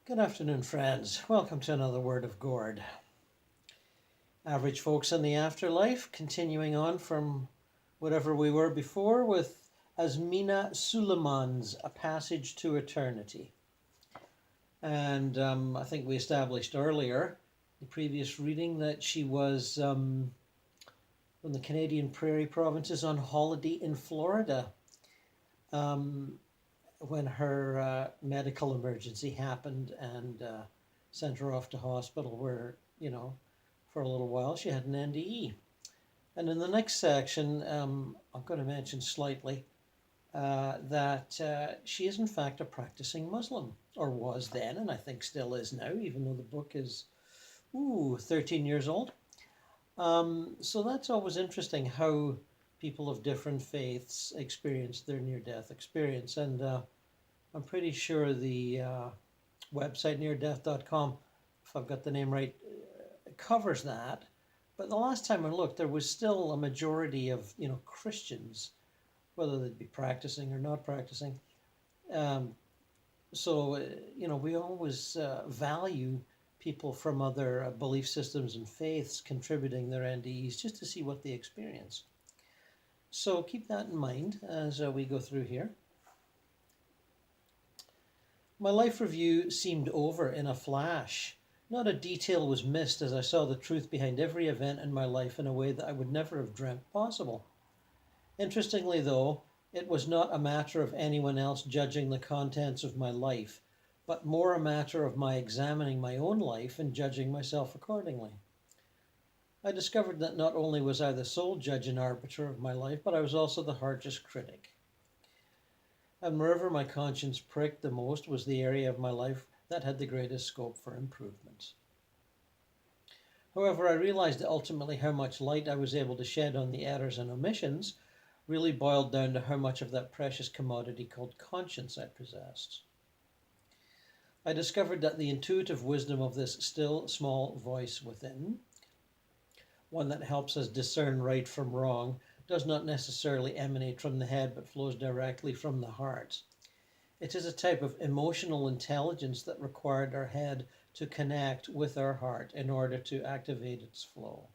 Good afternoon, friends. Welcome to another Word of Gord. Average folks in the afterlife, continuing on from whatever we were before with Azmina Suleman's A Passage to Eternity. And I think we established earlier, the previous reading, that she was from the Canadian Prairie Provinces on holiday in Florida. When her medical emergency happened and sent her off to hospital where, for a little while she had an NDE. And in the next section, I'm going to mention slightly that she is in fact a practicing Muslim, or was then, and I think still is now, even though the book is 13 years old. So that's always interesting how people of different faiths experience their near-death experience. And I'm pretty sure the website neardeath.com, if I've got the name right, covers that. But the last time I looked, there was still a majority of Christians, whether they'd be practicing or not practicing. We always value people from other belief systems and faiths contributing their NDEs just to see what they experience. So keep that in mind as we go through here. My life review seemed over in a flash. Not a detail was missed as I saw the truth behind every event in my life in a way that I would never have dreamt possible. Interestingly, though, it was not a matter of anyone else judging the contents of my life, but more a matter of my examining my own life and judging myself accordingly. I discovered that not only was I the sole judge and arbiter of my life, but I was also the harshest critic. And wherever my conscience pricked the most was the area of my life that had the greatest scope for improvement. However, I realized that ultimately how much light I was able to shed on the errors and omissions really boiled down to how much of that precious commodity called conscience I possessed. I discovered that the intuitive wisdom of this still small voice within, one that helps us discern right from wrong, does not necessarily emanate from the head but flows directly from the heart. It is a type of emotional intelligence that required our head to connect with our heart in order to activate its flow.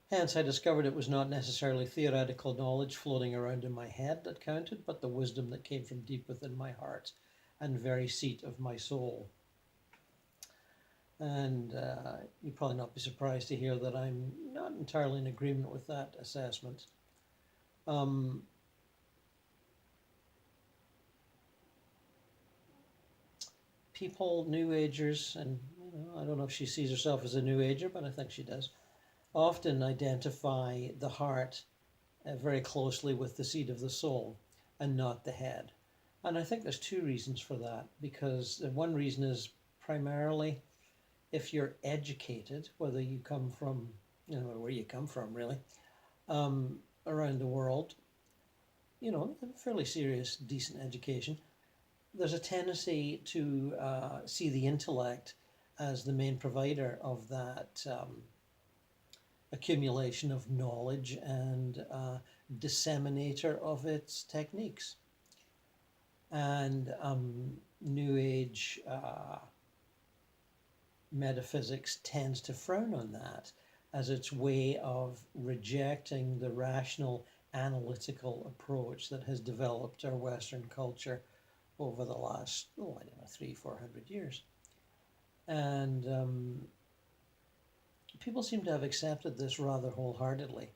Hence, I discovered it was not necessarily theoretical knowledge floating around in my head that counted, but the wisdom that came from deep within my heart and very seat of my soul. And you'd probably not be surprised to hear that I'm not entirely in agreement with that assessment. People, New Agers, and I don't know if she sees herself as a New Ager, but I think she does, often identify the heart very closely with the seat of the soul and not the head. And I think there's two reasons for that, because one reason is primarily if you're educated, whether you come from, where you come from really, around the world, fairly serious, decent education, there's a tendency to see the intellect as the main provider of that accumulation of knowledge and disseminator of its techniques. And New Age metaphysics tends to frown on that as its way of rejecting the rational analytical approach that has developed our Western culture over the last, 300-400 years. And people seem to have accepted this rather wholeheartedly.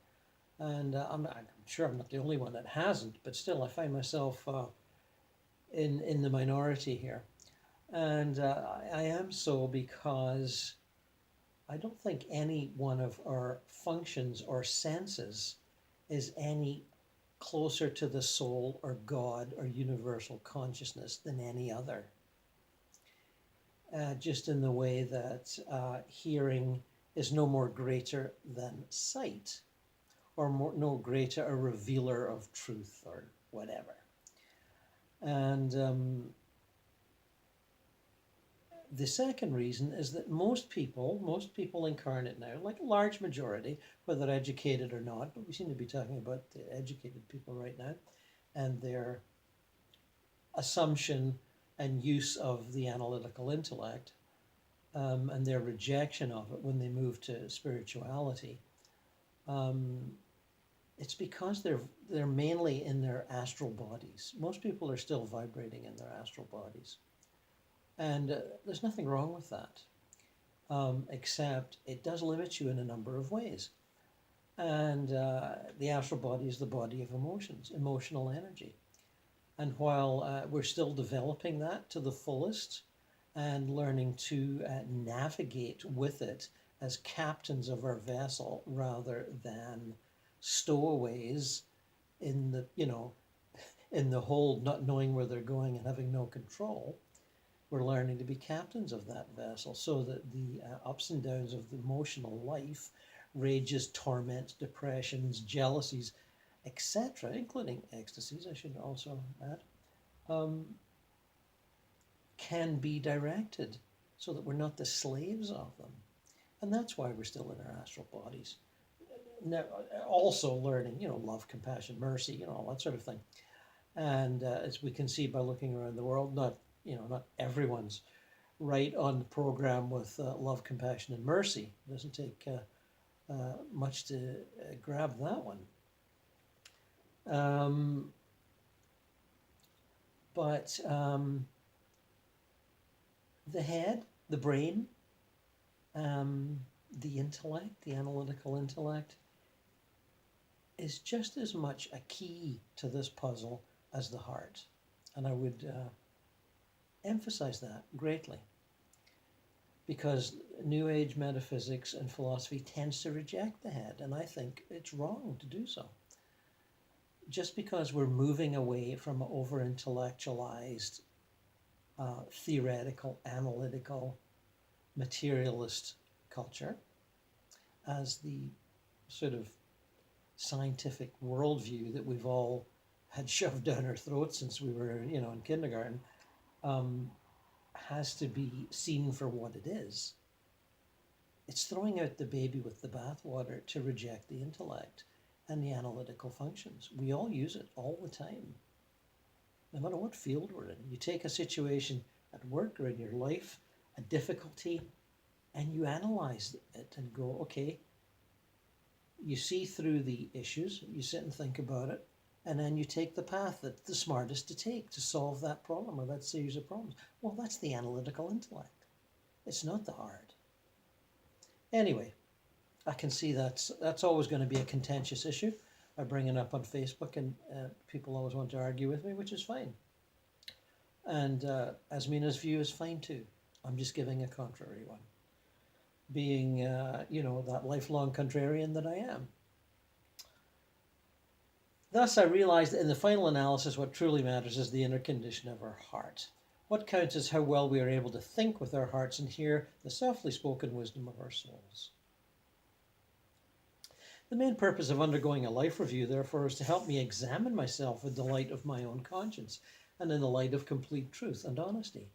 And I'm sure I'm not the only one that hasn't, but still I find myself in the minority here. And I am so because I don't think any one of our functions or senses is any closer to the soul or God or universal consciousness than any other. Just in the way that hearing is no more greater than sight, or no greater a revealer of truth or whatever. And the second reason is that most people incarnate now, like a large majority, whether educated or not, but we seem to be talking about the educated people right now, and their assumption and use of the analytical intellect, and their rejection of it when they move to spirituality, um, it's because they're mainly in their astral bodies. Most people are still vibrating in their astral bodies, and there's nothing wrong with that, except it does limit you in a number of ways. And the astral body is the body of emotions, emotional energy. And while we're still developing that to the fullest and learning to navigate with it as captains of our vessel rather than stowaways in the, in the hold, not knowing where they're going and having no control, we're learning to be captains of that vessel so that the ups and downs of the emotional life, rages, torments, depressions, jealousies, etc., including ecstasies, I should also add, um, can be directed so that we're not the slaves of them. And that's why we're still in our astral bodies. Now, also learning, love, compassion, mercy, all that sort of thing. And as we can see by looking around the world, not everyone's right on the program with love, compassion, and mercy. It doesn't take much to grab that one. But the head, the brain, the intellect, the analytical intellect, is just as much a key to this puzzle as the heart. And I would emphasize that greatly, because New Age metaphysics and philosophy tends to reject the head, and I think it's wrong to do so. Just because we're moving away from over-intellectualized, theoretical, analytical, materialist culture as the sort of scientific worldview that we've all had shoved down our throats since we were, in kindergarten, has to be seen for what it is. It's throwing out the baby with the bathwater to reject the intellect and the analytical functions. We all use it all the time, no matter what field we're in. You take a situation at work or in your life, a difficulty, and you analyze it and go, okay, you see through the issues, you sit and think about it, and then you take the path that's the smartest to take to solve that problem or that series of problems. Well, that's the analytical intellect. It's not the heart. Anyway, I can see that's always going to be a contentious issue. I bring it up on Facebook, and people always want to argue with me, which is fine. And Azmina's view is fine too. I'm just giving a contrary one, being, that lifelong contrarian that I am. Thus, I realized that in the final analysis, what truly matters is the inner condition of our heart. What counts is how well we are able to think with our hearts and hear the softly spoken wisdom of our souls. The main purpose of undergoing a life review, therefore, is to help me examine myself with the light of my own conscience and in the light of complete truth and honesty.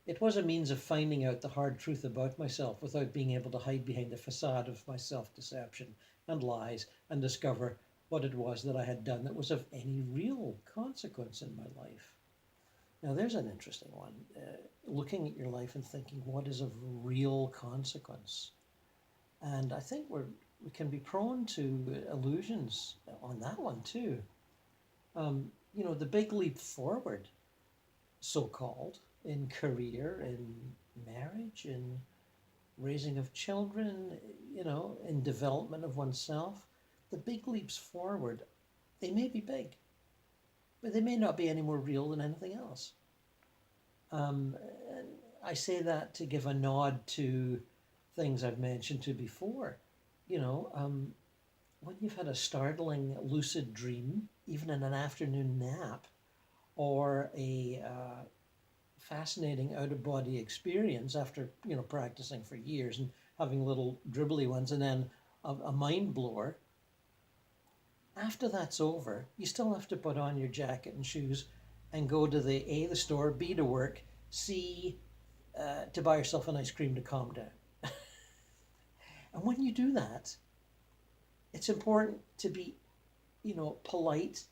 It was a means of finding out the hard truth about myself without being able to hide behind the facade of my self-deception and lies and discover what it was that I had done that was of any real consequence in my life. Now, there's an interesting one. Looking at your life and thinking, what is of real consequence? And I think we can be prone to illusions on that one too. The big leap forward, so-called, in career, in marriage, in raising of children, in development of oneself, the big leaps forward, they may be big, but they may not be any more real than anything else. And I say that to give a nod to things I've mentioned to before. When you've had a startling lucid dream, even in an afternoon nap, or a fascinating out-of-body experience after, practicing for years and having little dribbly ones, and then a mind blower, after that's over, you still have to put on your jacket and shoes and go to the store, B, to work, C, to buy yourself an ice cream to calm down. And when you do that, it's important to be, polite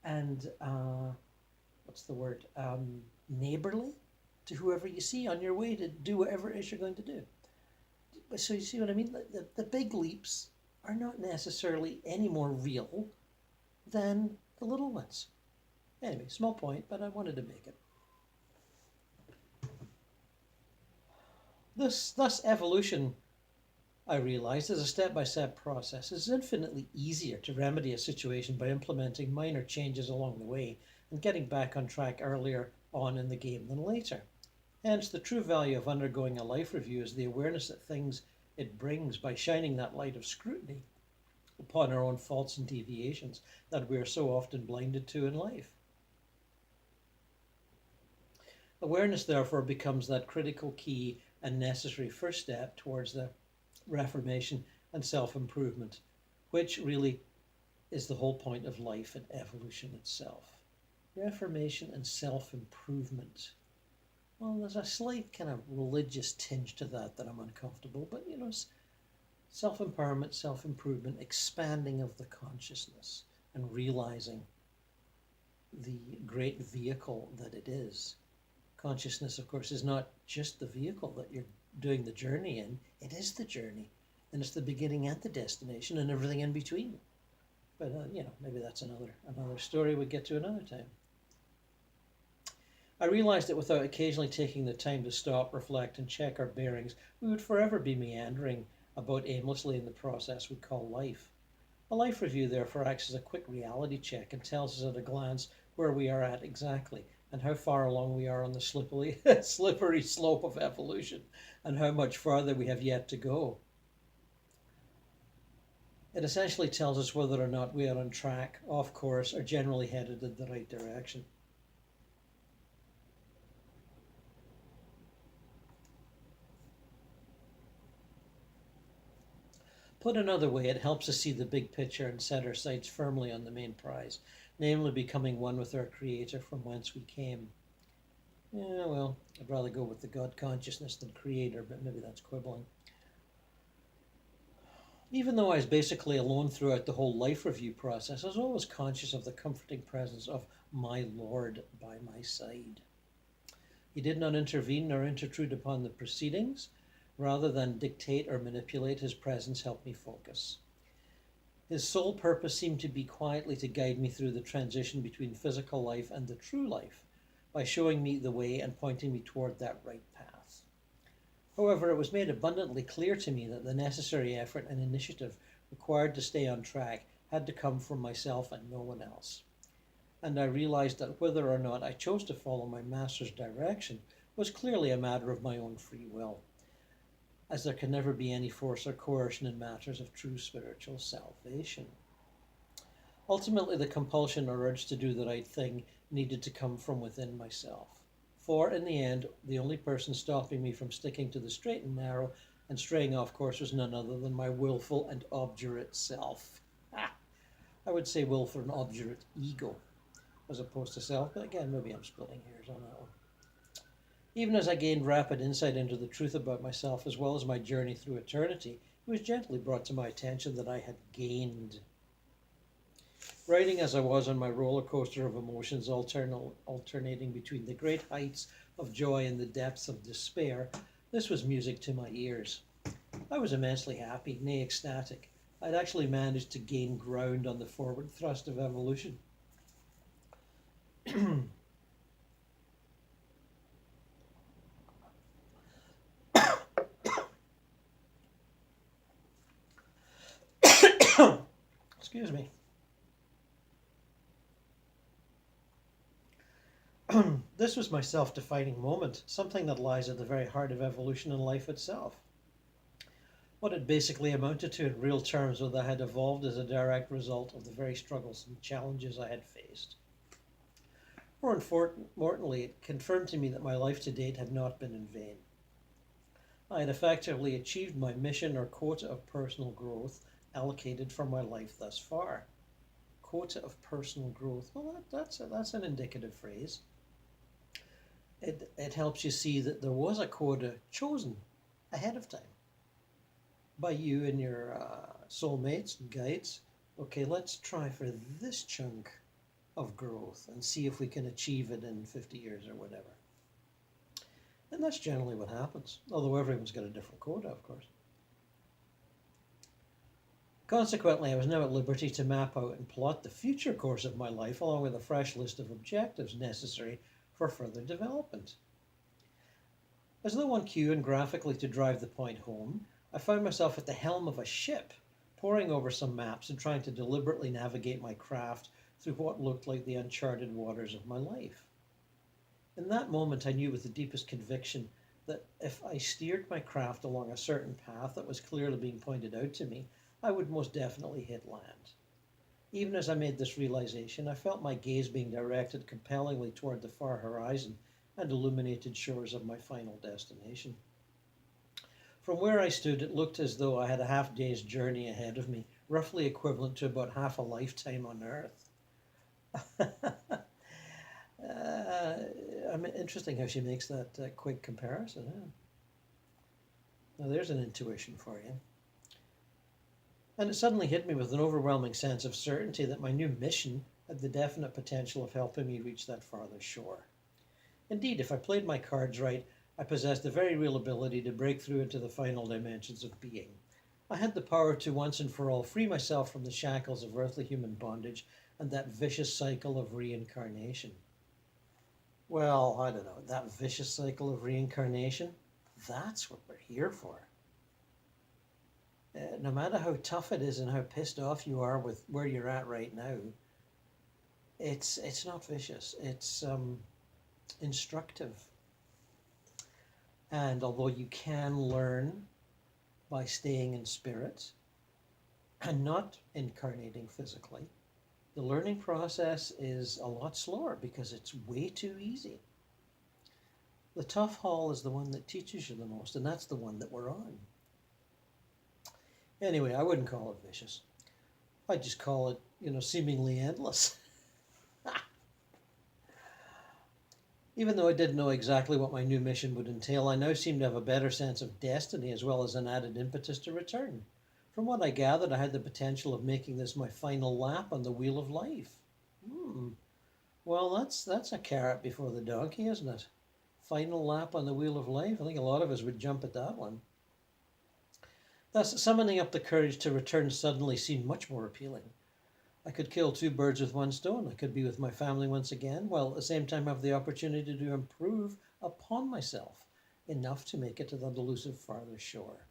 and what's the word, neighborly to whoever you see on your way to do whatever it is you're going to do. So you see what I mean? The big leaps are not necessarily any more real than the little ones. Anyway, small point, but I wanted to make it. Thus, evolution, I realized, is a step-by-step process. It's infinitely easier to remedy a situation by implementing minor changes along the way and getting back on track earlier on in the game than later. Hence, the true value of undergoing a life review is the awareness that things it brings by shining that light of scrutiny upon our own faults and deviations that we are so often blinded to in life. Awareness, therefore, becomes that critical key and necessary first step towards the reformation and self-improvement, which really is the whole point of life and evolution itself. Reformation and self-improvement. Well, there's a slight kind of religious tinge to that I'm uncomfortable, but self-empowerment, self-improvement, expanding of the consciousness and realizing the great vehicle that it is. Consciousness, of course, is not just the vehicle that you're doing the journey in, it is the journey, and it's the beginning and the destination and everything in between. But, maybe that's another story we get to another time. I realized that without occasionally taking the time to stop, reflect, and check our bearings, we would forever be meandering about aimlessly in the process we call life. A life review, therefore, acts as a quick reality check and tells us at a glance where we are at exactly, and how far along we are on the slippery slope of evolution, and how much farther we have yet to go. It essentially tells us whether or not we are on track, off course, or generally headed in the right direction. Put another way, it helps us see the big picture and set our sights firmly on the main prize, namely becoming one with our Creator from whence we came. Yeah, well, I'd rather go with the God consciousness than Creator, but maybe that's quibbling. Even though I was basically alone throughout the whole life review process, I was always conscious of the comforting presence of my Lord by my side. He did not intervene nor intrude upon the proceedings. Rather than dictate or manipulate, his presence helped me focus. His sole purpose seemed to be quietly to guide me through the transition between physical life and the true life, by showing me the way and pointing me toward that right path. However, it was made abundantly clear to me that the necessary effort and initiative required to stay on track had to come from myself and no one else. And I realized that whether or not I chose to follow my master's direction was clearly a matter of my own free will, as there can never be any force or coercion in matters of true spiritual salvation. Ultimately, the compulsion or urge to do the right thing needed to come from within myself. For, in the end, the only person stopping me from sticking to the straight and narrow and straying off course was none other than my willful and obdurate self. I would say willful and obdurate ego, as opposed to self, but again, maybe I'm splitting hairs on that one. Even as I gained rapid insight into the truth about myself, as well as my journey through eternity, it was gently brought to my attention that I had gained. Riding as I was on my roller coaster of emotions, alternating between the great heights of joy and the depths of despair, this was music to my ears. I was immensely happy, nay ecstatic. I'd actually managed to gain ground on the forward thrust of evolution. Excuse me. This was my self-defining moment, something that lies at the very heart of evolution and life itself. What it basically amounted to in real terms was that I had evolved as a direct result of the very struggles and challenges I had faced. More importantly, it confirmed to me that my life to date had not been in vain. I had effectively achieved my mission or quota of personal growth allocated for my life thus far. Quota of personal growth. Well, that's an indicative phrase. It helps you see that there was a quota chosen ahead of time by you and your soulmates and guides. Okay, let's try for this chunk. of growth and see if we can achieve it in 50 years or whatever. And that's generally what happens, although everyone's got a different quota, of course. Consequently, I was now at liberty to map out and plot the future course of my life along with a fresh list of objectives necessary for further development. As though on cue and graphically to drive the point home, I found myself at the helm of a ship, poring over some maps and trying to deliberately navigate my craft through what looked like the uncharted waters of my life. In that moment, I knew with the deepest conviction that if I steered my craft along a certain path that was clearly being pointed out to me, I would most definitely hit land. Even as I made this realization, I felt my gaze being directed compellingly toward the far horizon and illuminated shores of my final destination. From where I stood, it looked as though I had a half-day's journey ahead of me, roughly equivalent to about half a lifetime on Earth. Interesting how she makes that quick comparison. Now there's an intuition for you. And it suddenly hit me with an overwhelming sense of certainty that my new mission had the definite potential of helping me reach that farther shore. Indeed, if I played my cards right, I possessed the very real ability to break through into the final dimensions of being. I had the power to once and for all free myself from the shackles of earthly human bondage and that vicious cycle of reincarnation. Well, I don't know, that vicious cycle of reincarnation, that's what we're here for. No matter how tough it is and how pissed off you are with where you're at right now, it's not vicious. It's instructive. And although you can learn by staying in spirit and not incarnating physically, the learning process is a lot slower because it's way too easy. The tough haul is the one that teaches you the most, and that's the one that we're on. Anyway, I wouldn't call it vicious. I'd just call it, seemingly endless. Even though I didn't know exactly what my new mission would entail, I now seem to have a better sense of destiny as well as an added impetus to return. From what I gathered, I had the potential of making this my final lap on the wheel of life. Well, that's a carrot before the donkey, isn't it? Final lap on the wheel of life. I think a lot of us would jump at that one. Thus, summoning up the courage to return suddenly seemed much more appealing. I could kill two birds with one stone. I could be with my family once again, while at the same time have the opportunity to improve upon myself enough to make it to that elusive farther shore.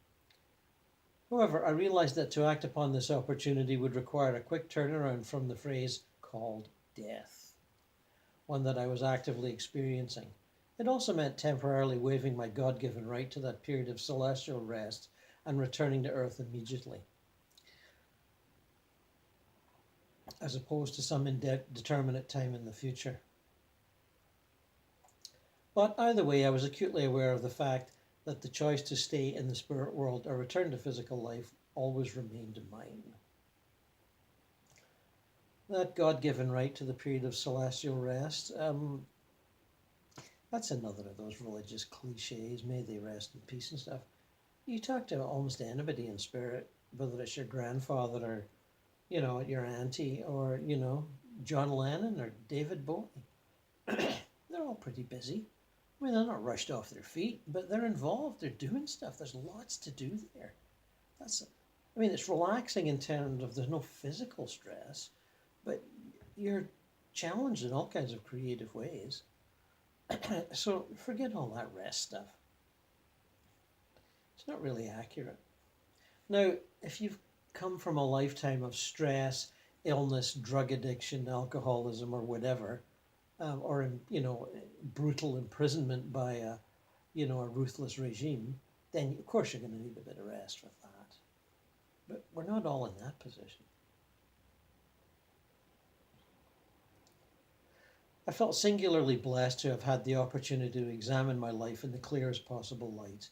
However, I realized that to act upon this opportunity would require a quick turnaround from the phrase called death, one that I was actively experiencing. It also meant temporarily waiving my God-given right to that period of celestial rest and returning to Earth immediately, as opposed to some indeterminate time in the future. But either way, I was acutely aware of the fact that the choice to stay in the spirit world or return to physical life always remained mine. That God-given right to the period of celestial rest, that's another of those religious cliches, may they rest in peace and stuff. You talk to almost anybody in spirit, whether it's your grandfather or, your auntie or, John Lennon or David Bowie. They're all pretty busy. I mean, they're not rushed off their feet, but they're involved. They're doing stuff. There's lots to do there. It's relaxing in terms of there's no physical stress, but you're challenged in all kinds of creative ways. So forget all that rest stuff. It's not really accurate. Now, if you've come from a lifetime of stress, illness, drug addiction, alcoholism, or whatever, or brutal imprisonment by a ruthless regime, then of course you're going to need a bit of rest with that. But we're not all in that position. I felt singularly blessed to have had the opportunity to examine my life in the clearest possible light.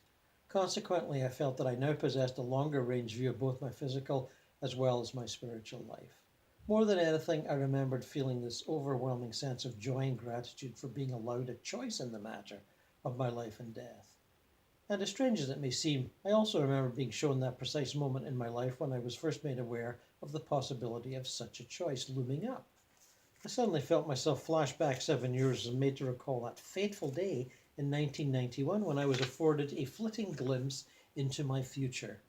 Consequently, I felt that I now possessed a longer range view of both my physical as well as my spiritual life. More than anything, I remembered feeling this overwhelming sense of joy and gratitude for being allowed a choice in the matter of my life and death. And as strange as it may seem, I also remember being shown that precise moment in my life when I was first made aware of the possibility of such a choice looming up. I suddenly felt myself flash back 7 years and made to recall that fateful day in 1991 when I was afforded a flitting glimpse into my future.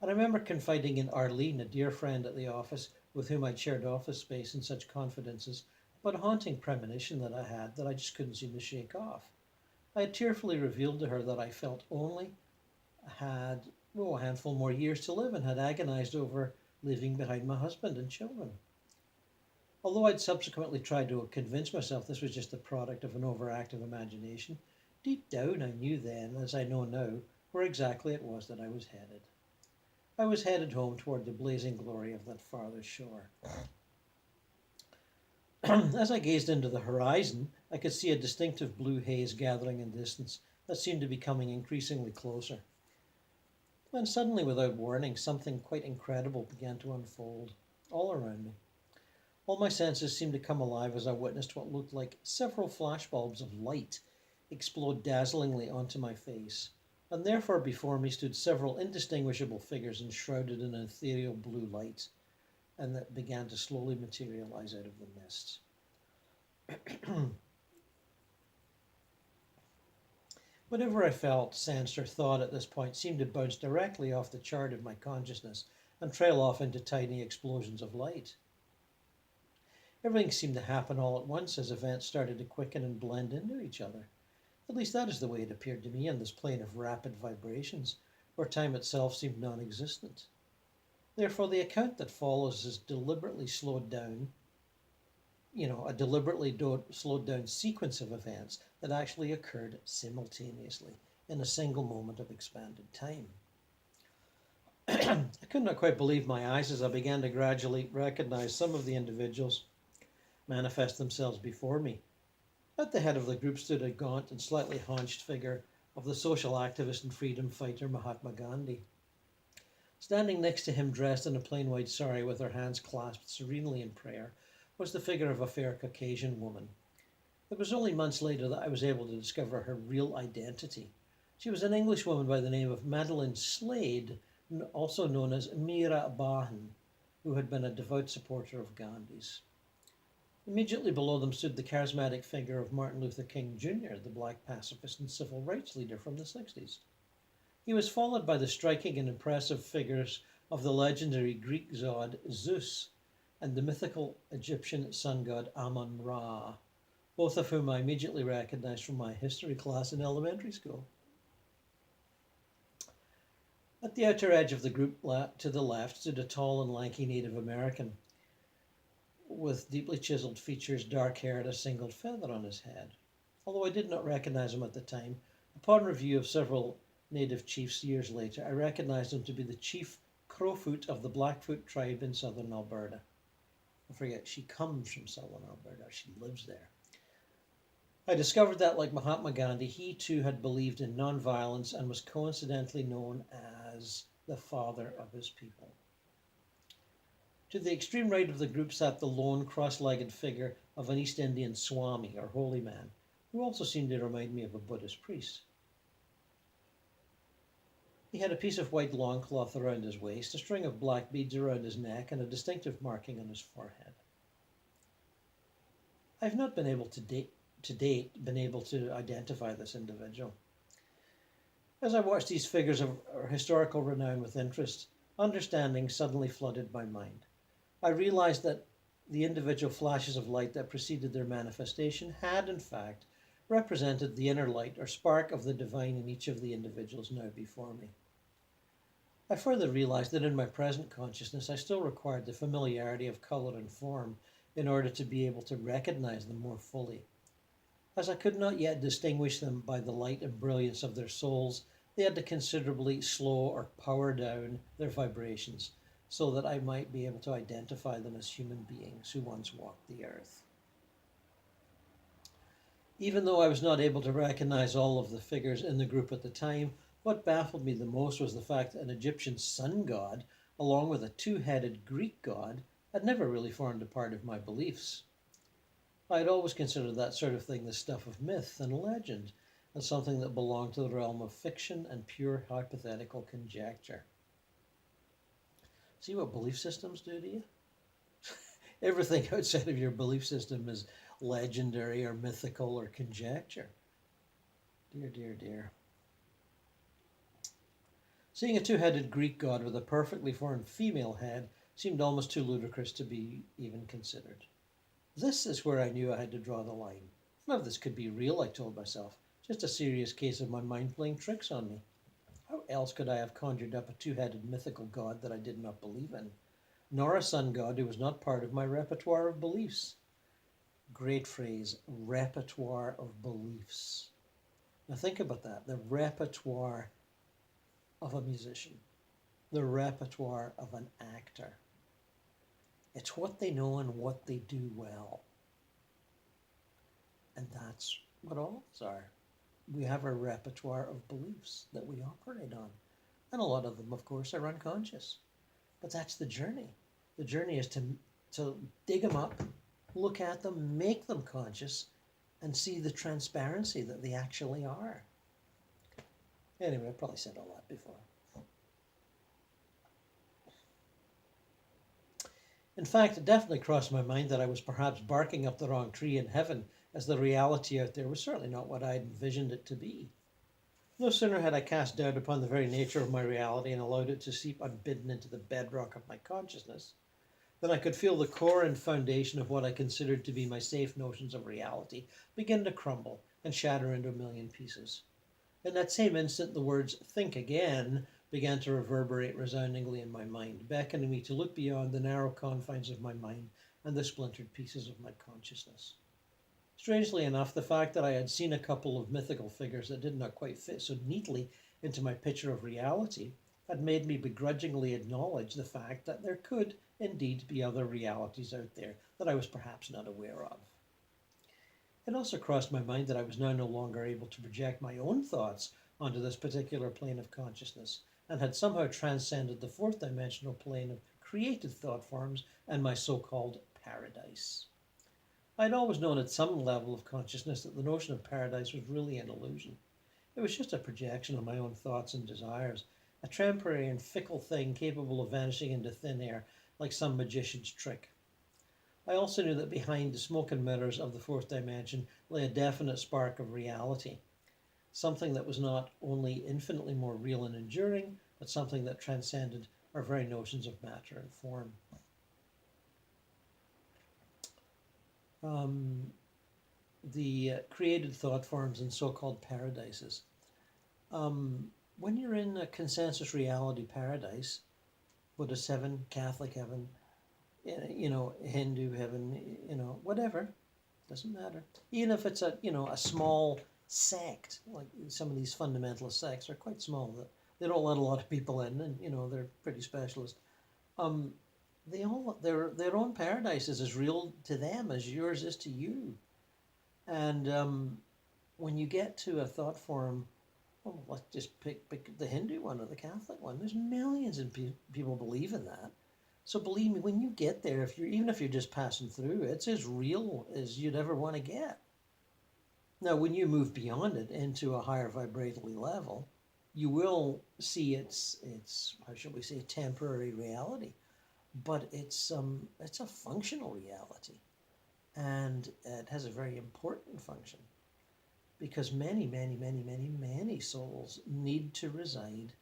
I remember confiding in Arlene, a dear friend at the office with whom I'd shared office space in such confidences, about a haunting premonition that I had that I just couldn't seem to shake off. I had tearfully revealed to her that I felt only had a handful more years to live and had agonized over leaving behind my husband and children. Although I'd subsequently tried to convince myself this was just the product of an overactive imagination, deep down I knew then, as I know now, where exactly it was that I was headed. I was headed home toward the blazing glory of that farther shore. As I gazed into the horizon, I could see a distinctive blue haze gathering in distance that seemed to be coming increasingly closer. When suddenly, without warning, something quite incredible began to unfold all around me. All my senses seemed to come alive as I witnessed what looked like several flashbulbs of light explode dazzlingly onto my face, and therefore before me stood several indistinguishable figures enshrouded in an ethereal blue light, and that began to slowly materialize out of the mist. Whatever I felt, sensed, or thought at this point seemed to bounce directly off the chart of my consciousness and trail off into tiny explosions of light. Everything seemed to happen all at once as events started to quicken and blend into each other. At least that is the way it appeared to me in this plane of rapid vibrations, where time itself seemed non-existent. Therefore, the account that follows is deliberately slowed down, a slowed down sequence of events that actually occurred simultaneously in a single moment of expanded time. I could not quite believe my eyes as I began to gradually recognize some of the individuals manifest themselves before me. At the head of the group stood a gaunt and slightly haunched figure of the social activist and freedom fighter Mahatma Gandhi. Standing next to him, dressed in a plain white sari with her hands clasped serenely in prayer, was the figure of a fair Caucasian woman. It was only months later that I was able to discover her real identity. She was an Englishwoman by the name of Madeline Slade, also known as Mira Bahan, who had been a devout supporter of Gandhi's. Immediately below them stood the charismatic figure of Martin Luther King Jr., the black pacifist and civil rights leader from the 60s. He was followed by the striking and impressive figures of the legendary Greek god Zeus and the mythical Egyptian sun god Amun-Ra, both of whom I immediately recognized from my history class in elementary school. At the outer edge of the group to the left stood a tall and lanky Native American with deeply chiseled features, dark hair, and a single feather on his head. Although I did not recognize him at the time, upon review of several native chiefs years later, I recognized him to be the chief Crowfoot of the Blackfoot tribe in southern Alberta. I forget, she comes from southern Alberta, she lives there. I discovered that, like Mahatma Gandhi, he too had believed in non-violence and was coincidentally known as the father of his people. To the extreme right of the group sat the lone, cross-legged figure of an East Indian Swami, or holy man, who also seemed to remind me of a Buddhist priest. He had a piece of white loincloth around his waist, a string of black beads around his neck, and a distinctive marking on his forehead. I have not been able to date to identify this individual. As I watched these figures of historical renown with interest, understanding suddenly flooded my mind. I realized that the individual flashes of light that preceded their manifestation had, in fact, represented the inner light or spark of the divine in each of the individuals now before me. I further realized that in my present consciousness I still required the familiarity of color and form in order to be able to recognize them more fully. As I could not yet distinguish them by the light and brilliance of their souls, they had to considerably slow or power down their vibrations so that I might be able to identify them as human beings who once walked the earth. Even though I was not able to recognize all of the figures in the group at the time, what baffled me the most was the fact that an Egyptian sun god, along with a two-headed Greek god, had never really formed a part of my beliefs. I had always considered that sort of thing the stuff of myth and legend, and something that belonged to the realm of fiction and pure hypothetical conjecture. See what belief systems do to you? Everything outside of your belief system is legendary or mythical or conjecture. Dear, dear, dear. Seeing a two-headed Greek god with a perfectly formed female head seemed almost too ludicrous to be even considered. This is where I knew I had to draw the line. None of this could be real, I told myself. Just a serious case of my mind playing tricks on me. How else could I have conjured up a two-headed mythical god that I did not believe in? Nor a sun god who was not part of my repertoire of beliefs. Great phrase, repertoire of beliefs. Now think about that, the repertoire of a musician, the repertoire of an actor. It's what they know and what they do well. And that's what all of us are. We have a repertoire of beliefs that we operate on. And a lot of them, of course, are unconscious. But that's the journey. The journey is to dig them up, look at them, make them conscious, and see the transparency that they actually are. Anyway, I've probably said all that before. In fact, it definitely crossed my mind that I was perhaps barking up the wrong tree in heaven, as the reality out there was certainly not what I had envisioned it to be. No sooner had I cast doubt upon the very nature of my reality and allowed it to seep unbidden into the bedrock of my consciousness, than I could feel the core and foundation of what I considered to be my safe notions of reality begin to crumble and shatter into a million pieces. In that same instant, the words "think again" began to reverberate resoundingly in my mind, beckoning me to look beyond the narrow confines of my mind and the splintered pieces of my consciousness. Strangely enough, the fact that I had seen a couple of mythical figures that did not quite fit so neatly into my picture of reality had made me begrudgingly acknowledge the fact that there could indeed be other realities out there that I was perhaps not aware of. It also crossed my mind that I was now no longer able to project my own thoughts onto this particular plane of consciousness, and had somehow transcended the fourth dimensional plane of created thought forms and my so-called paradise. I had always known at some level of consciousness that the notion of paradise was really an illusion. It was just a projection of my own thoughts and desires, a temporary and fickle thing capable of vanishing into thin air like some magician's trick. I also knew that behind the smoke and mirrors of the fourth dimension lay a definite spark of reality, something that was not only infinitely more real and enduring, but something that transcended our very notions of matter and form. The created thought forms and so-called paradises. When you're in a consensus reality paradise, Buddhist heaven, Catholic heaven, Hindu heaven, whatever, doesn't matter. Even if it's a small sect, like some of these fundamentalist sects are quite small, that they don't let a lot of people in, and they're pretty specialist. They all their own paradise is as real to them as yours is to you. And when you get to a thought form, well, let's just pick the Hindu one or the Catholic one. There's millions of people believe in that. So believe me, when you get there, even if you're just passing through, it's as real as you'd ever want to get. Now, when you move beyond it into a higher vibratory level, you will see its how shall we say, temporary reality, but it's a functional reality, and it has a very important function, because many, many, many, many, many souls need to reside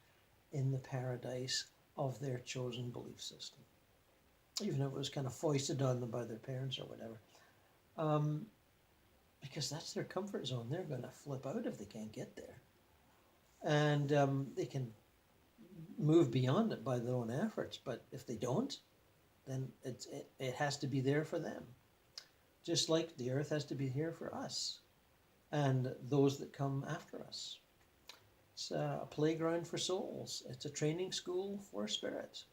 in the paradise of their chosen belief system, even if it was kind of foisted on them by their parents or whatever. Because that's their comfort zone. They're going to flip out if they can't get there. And they can move beyond it by their own efforts. But if they don't, then it has to be there for them. Just like the earth has to be here for us and those that come after us. It's a playground for souls. It's a training school for spirits.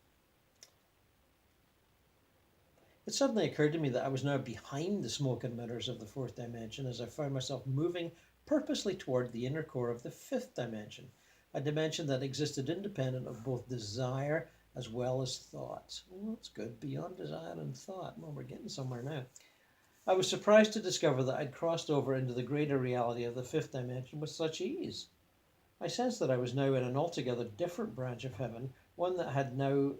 It suddenly occurred to me that I was now behind the smoke and mirrors of the fourth dimension as I found myself moving purposely toward the inner core of the fifth dimension, a dimension that existed independent of both desire as well as thought. Well, that's good. Beyond desire and thought. Well, we're getting somewhere now. I was surprised to discover that I'd crossed over into the greater reality of the fifth dimension with such ease. I sensed that I was now in an altogether different branch of heaven, one that had now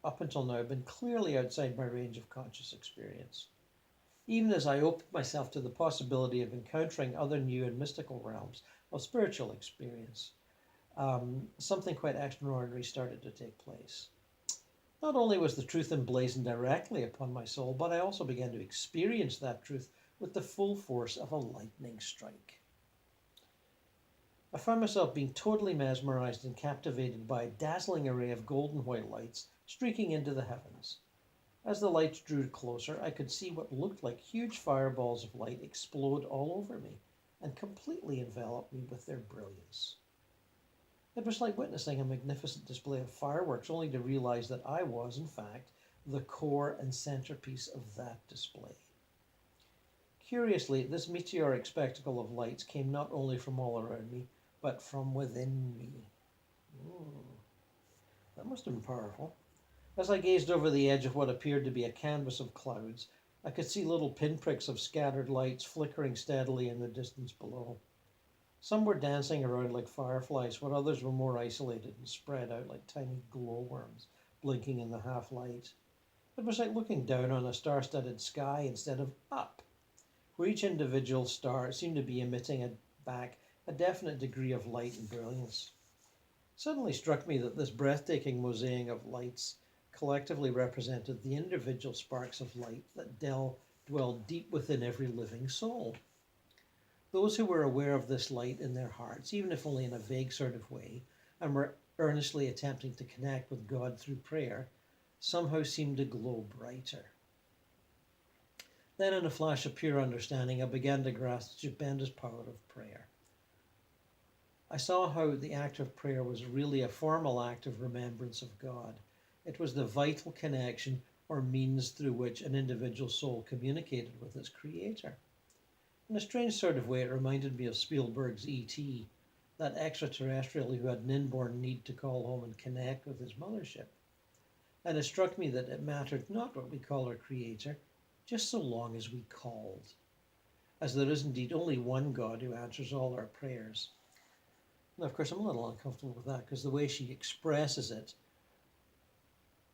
up until now, been clearly outside my range of conscious experience. Even as I opened myself to the possibility of encountering other new and mystical realms of spiritual experience, something quite extraordinary started to take place. Not only was the truth emblazoned directly upon my soul, but I also began to experience that truth with the full force of a lightning strike. I found myself being totally mesmerized and captivated by a dazzling array of golden white lights streaking into the heavens. As the lights drew closer, I could see what looked like huge fireballs of light explode all over me and completely envelop me with their brilliance. It was like witnessing a magnificent display of fireworks, only to realize that I was, in fact, the core and centerpiece of that display. Curiously, this meteoric spectacle of lights came not only from all around me, but from within me. That must have been powerful. As I gazed over the edge of what appeared to be a canvas of clouds, I could see little pinpricks of scattered lights flickering steadily in the distance below. Some were dancing around like fireflies, while others were more isolated and spread out like tiny glowworms, blinking in the half-light. It was like looking down on a star-studded sky instead of up, where each individual star seemed to be emitting back a definite degree of light and brilliance. It suddenly struck me that this breathtaking mosaic of lights collectively represented the individual sparks of light that dwelled deep within every living soul. Those who were aware of this light in their hearts, even if only in a vague sort of way, and were earnestly attempting to connect with God through prayer, somehow seemed to glow brighter. Then, in a flash of pure understanding, I began to grasp the stupendous power of prayer. I saw how the act of prayer was really a formal act of remembrance of God. It was the vital connection or means through which an individual soul communicated with its creator. In a strange sort of way, it reminded me of Spielberg's E.T., that extraterrestrial who had an inborn need to call home and connect with his mothership. And it struck me that it mattered not what we call our creator, just so long as we called, as there is indeed only one God who answers all our prayers. Now, of course, I'm a little uncomfortable with that, because the way she expresses it,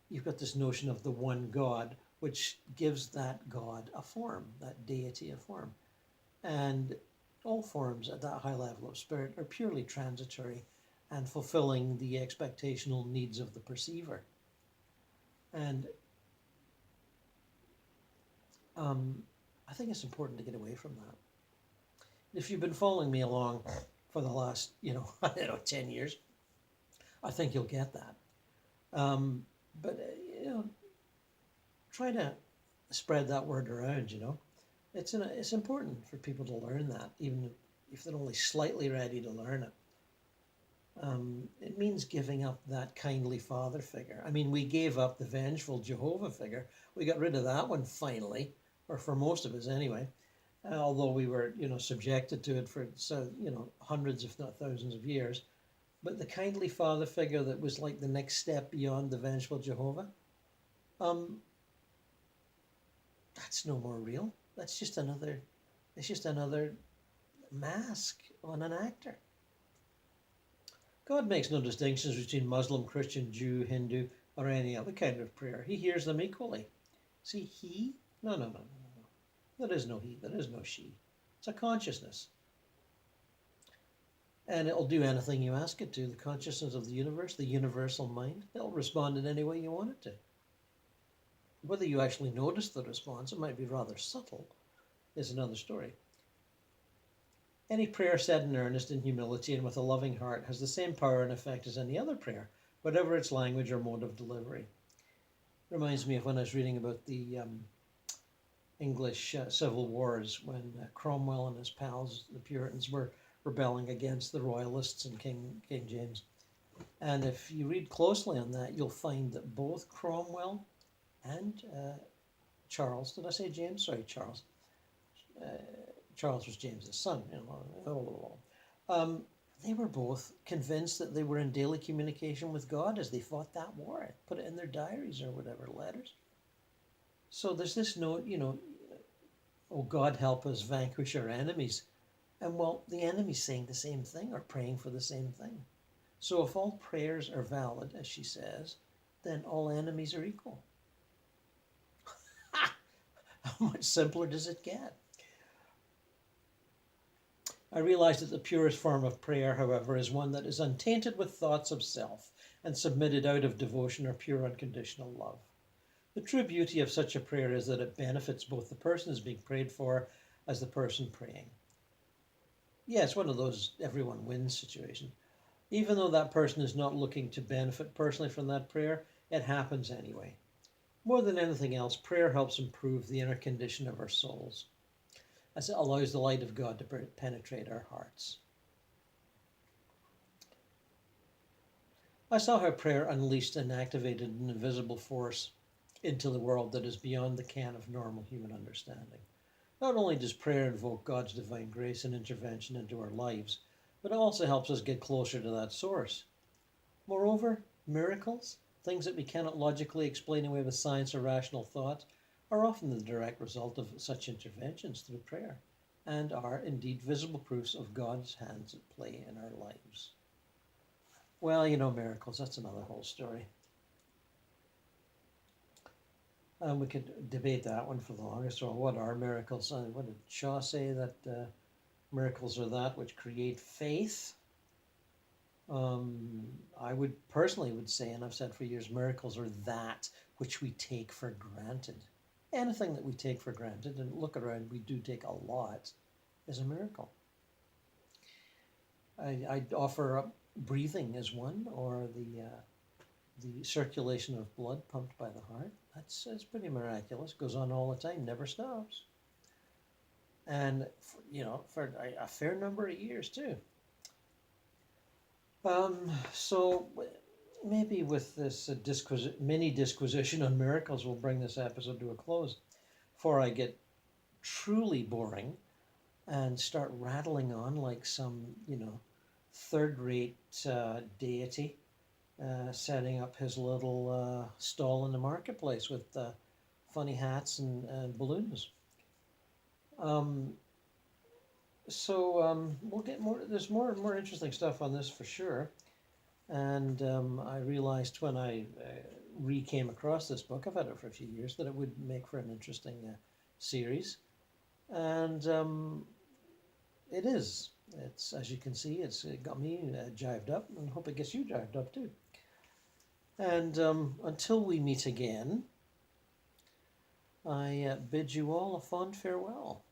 you've got this notion of the one God, which gives that God a form, that deity a form. And all forms at that high level of spirit are purely transitory and fulfilling the expectational needs of the perceiver. And I think it's important to get away from that. If you've been following me along for the last, 10 years, I think you'll get that. But try to spread that word around, It's important for people to learn that, even if they're only slightly ready to learn it. It means giving up that kindly father figure. I mean, we gave up the vengeful Jehovah figure. We got rid of that one finally, or for most of us anyway, although we were, subjected to it for, hundreds if not thousands of years. But the kindly father figure that was like the next step beyond the vengeful Jehovah, that's no more real. It's just another mask on an actor. God makes no distinctions between Muslim, Christian, Jew, Hindu, or any other kind of prayer. He hears them equally. See, he? No. There is no he, there is no she. It's a consciousness. And it'll do anything you ask it to. The consciousness of the universe, the universal mind, it'll respond in any way you want it to. Whether you actually notice the response, it might be rather subtle, is another story. Any prayer said in earnest, in humility, and with a loving heart has the same power and effect as any other prayer, whatever its language or mode of delivery. Reminds me of when I was reading about the English civil wars, when Cromwell and his pals, the Puritans, were rebelling against the Royalists and King James. And if you read closely on that, you'll find that both Cromwell and Charles, did I say James? Sorry, Charles. Charles was James's son. They were both convinced that they were in daily communication with God as they fought that war. Put it in their diaries or whatever, letters. So there's this note, oh, God help us vanquish our enemies. And well, the enemy's saying the same thing or praying for the same thing. So if all prayers are valid, as she says, then all enemies are equal. How much simpler does it get? I realize that the purest form of prayer, however, is one that is untainted with thoughts of self and submitted out of devotion or pure unconditional love. The true beauty of such a prayer is that it benefits both the person who's being prayed for as the person praying. Yeah, it's one of those everyone wins situation. Even though that person is not looking to benefit personally from that prayer, it happens anyway. More than anything else, prayer helps improve the inner condition of our souls, as it allows the light of God to penetrate our hearts. I saw how prayer unleashed and activated an invisible force into the world that is beyond the ken of normal human understanding. Not only does prayer invoke God's divine grace and intervention into our lives, but it also helps us get closer to that source. Moreover, miracles, things that we cannot logically explain away with science or rational thought, are often the direct result of such interventions through prayer, and are indeed visible proofs of God's hands at play in our lives. Well, miracles, that's another whole story. We could debate that one for the longest. Well, what are miracles? What did Shaw say? That miracles are that which create faith. I would personally say, and I've said for years, miracles are that which we take for granted. Anything that we take for granted, and look around, we do take a lot, is a miracle. I'd offer up breathing as one, or the circulation of blood pumped by the heart. That's pretty miraculous. Goes on all the time, never stops, and for a fair number of years too. So maybe with this mini disquisition on miracles, we'll bring this episode to a close before I get truly boring and start rattling on like some, third-rate deity setting up his little stall in the marketplace with funny hats and balloons. We'll get more. There's more and more interesting stuff on this for sure. And I realized when I came across this book, I've had it for a few years, that it would make for an interesting series. And it is. It's, as you can see, it's got me jived up, and I hope it gets you jived up too. And until we meet again, I bid you all a fond farewell.